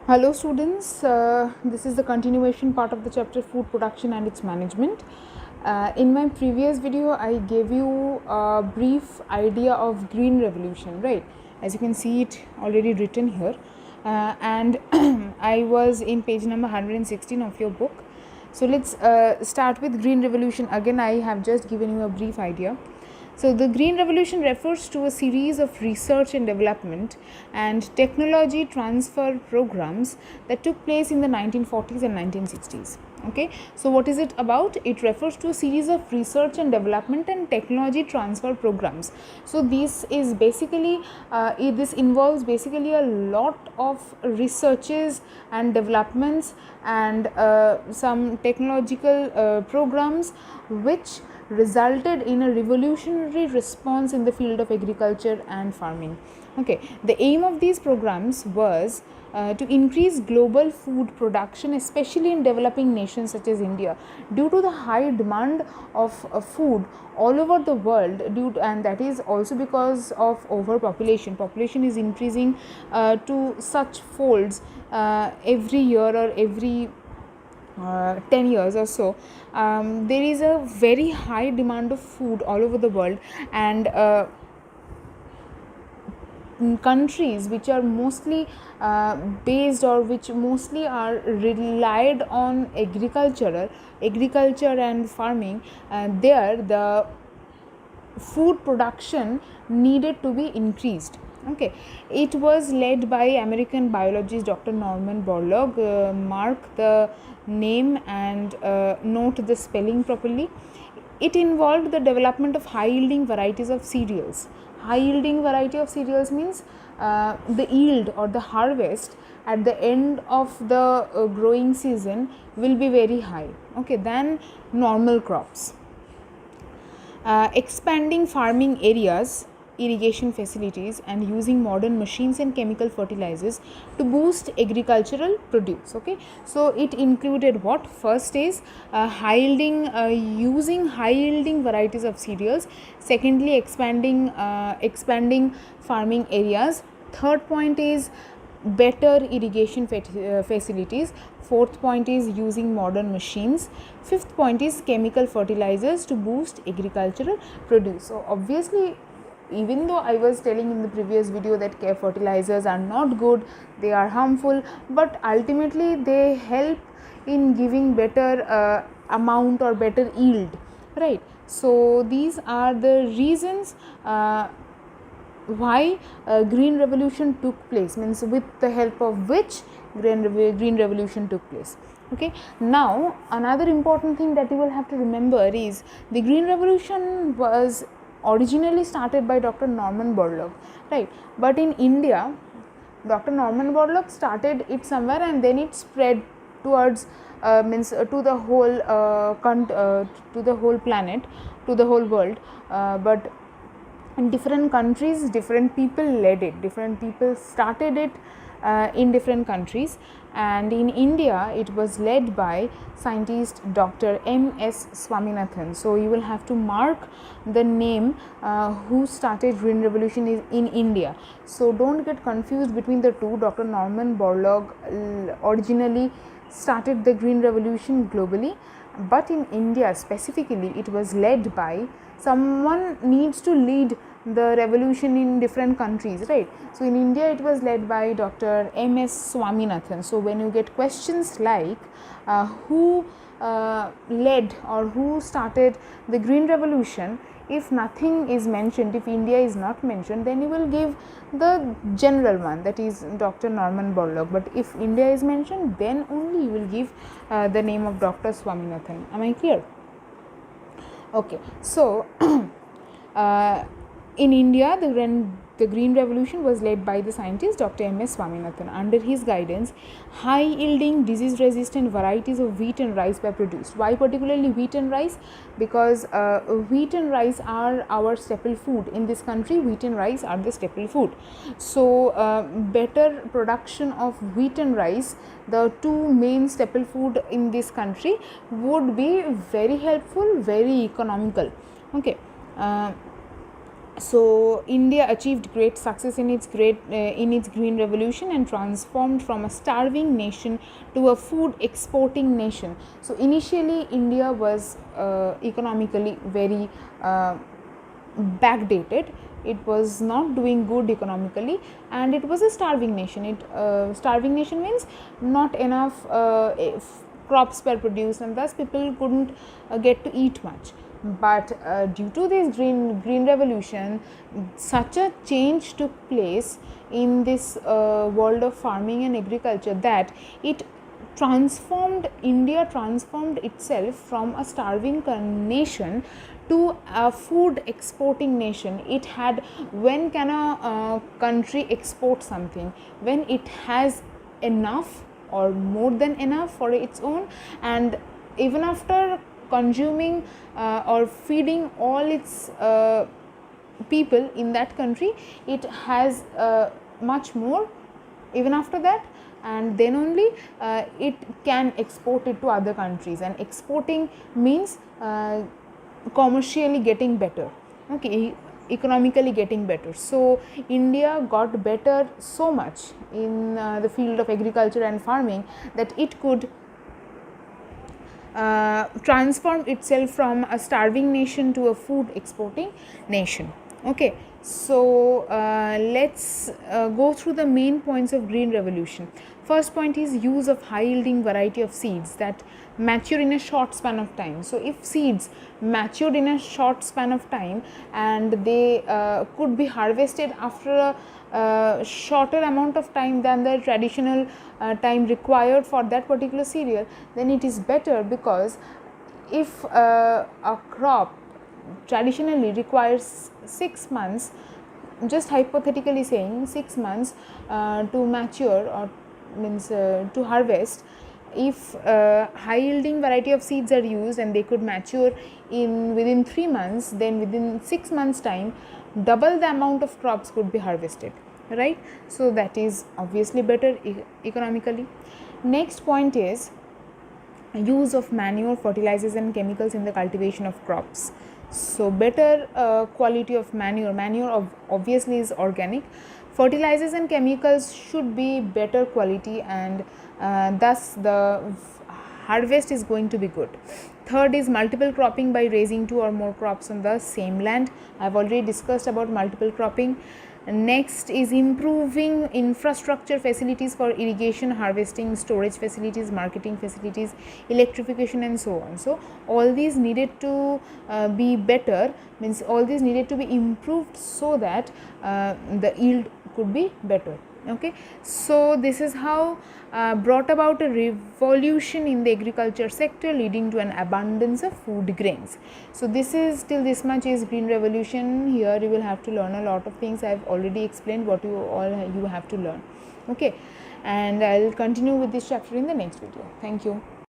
Hello students, this is the continuation part of the chapter food production and its management. In my previous video I gave you a brief idea of green revolution, right? As you can see it already written here, and I was in page number 116 of your book. So let's start with green revolution. Again, I have just given you a brief idea. So the Green Revolution refers to a series of research and development and technology transfer programs that took place in the 1940s and 1960s. Okay, so what is it about? It refers to a series of research and development and technology transfer programs. So this is basically this involves basically a lot of researches and developments and some technological programs which resulted in a revolutionary response in the field of agriculture and farming. Okay, the aim of these programs was to increase global food production, especially in developing nations such as India, due to the high demand of food all over the world, and that is also because of overpopulation. Population is increasing to such folds every year or every 10 years or so. There is a very high demand of food all over the world, and countries which are mostly based or which mostly are relied on agriculture and farming, there the food production needed to be increased. Okay, it was led by American biologist Dr. Norman Borlaug. Mark the name and note the spelling properly. It involved the development of high yielding varieties of cereals. High yielding variety of cereals means the yield or the harvest at the end of the growing season will be very high, okay, than normal crops. Expanding farming areas, irrigation facilities, and using modern machines and chemical fertilizers to boost agricultural produce. Okay, so it included what? First is using high yielding varieties of cereals. Secondly, expanding farming areas. Third point is better irrigation facilities. Fourth point is using modern machines. Fifth point is chemical fertilizers to boost agricultural produce. So obviously, even though I was telling in the previous video that fertilizers are not good, they are harmful, but ultimately they help in giving better amount or better yield, right? So these are the reasons why green revolution took place, means with the help of which green revolution took place. Okay, now another important thing that you will have to remember is the green revolution was originally started by Dr. Norman Borlaug, right? But in India, Dr. Norman Borlaug started it somewhere and then it spread towards to the whole planet, to the whole world, but in different countries different people led it, different people started it in different countries, and in India it was led by scientist Dr. M.S. Swaminathan. So you will have to mark the name who started green revolution is in India. So don't get confused between the two. Dr. Norman Borlaug originally started the green revolution globally, but in India specifically it was led by someone needs to lead the revolution in different countries, right? So in India it was led by Dr. M.S. Swaminathan. So when you get questions like who led or who started the green revolution, if nothing is mentioned, if India is not mentioned, then you will give the general one, that is Dr. Norman Borlaug. But if India is mentioned, then only you will give the name of Dr. Swaminathan. Am I clear? Okay, so in India, the green revolution was led by the scientist Dr. M.S. Swaminathan. Under his guidance, high yielding disease resistant varieties of wheat and rice were produced. Why particularly wheat and rice? Because wheat and rice are our staple food in this country. Wheat and rice are the staple food. So better production of wheat and rice, the two main staple food in this country, would be very helpful, very economical. Okay. So India achieved great success in its green revolution and transformed from a starving nation to a food exporting nation. So initially India was economically very backdated. It was not doing good economically, and it was a starving nation. Starving nation means not enough crops were produced, and thus people couldn't get to eat much. But due to this green revolution, such a change took place in this world of farming and agriculture that it India transformed itself from a starving nation to a food exporting nation. It had, when can a country export something? When it has enough or more than enough for its own, and even after consuming or feeding all its people in that country, it has much more even after that, and then only it can export it to other countries. And exporting means commercially getting better, okay, economically getting better. So India got better so much in the field of agriculture and farming that it could transform itself from a starving nation to a food exporting nation. Okay, so let's go through the main points of green revolution. First point is use of high yielding variety of seeds that mature in a short span of time. So if seeds matured in a short span of time and they could be harvested after a shorter amount of time than the traditional time required for that particular cereal, then it is better, because if a crop traditionally requires 6 months, just hypothetically saying 6 months to mature, or means to harvest, if high yielding variety of seeds are used and they could mature within 3 months, then within 6 months time double the amount of crops could be harvested, right? So that is obviously better economically. Next point is use of manure, fertilizers and chemicals in the cultivation of crops. So better quality of manure obviously is organic. Fertilizers and chemicals should be better quality, and thus the harvest is going to be good. Third is multiple cropping by raising 2 or more crops on the same land. I have already discussed about multiple cropping. Next is improving infrastructure facilities for irrigation, harvesting, storage facilities, marketing facilities, electrification and so on. So all these needed to be better, means all these needed to be improved so that the yield could be better. Okay, so this is how brought about a revolution in the agriculture sector, leading to an abundance of food grains. So this is, till this much is green revolution. Here you will have to learn a lot of things. I have already explained what you have to learn. Okay, and I will continue with this chapter in the next video. Thank you.